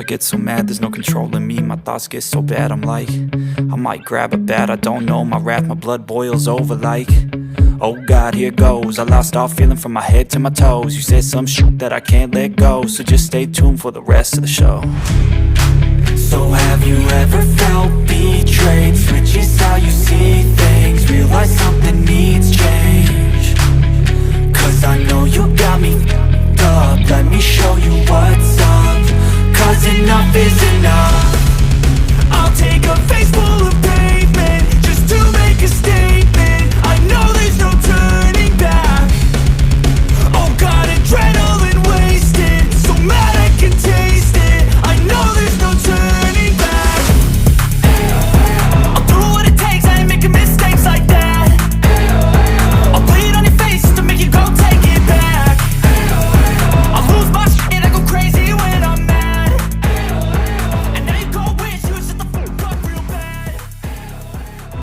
get so mad, there's no controlling me. My thoughts get so bad, I'm like, I might grab a bat, I don't know. My wrath, my blood boils over like, oh God, here goes. I lost all feeling from my head to my toes. You said some shit that I can't let go, so just stay tuned for the rest of the show. So have you ever felt betrayed? Switches how you see things, realize something needs change. Cause I know you got me f***ed up, let me show you what's up. Cause enough is enough.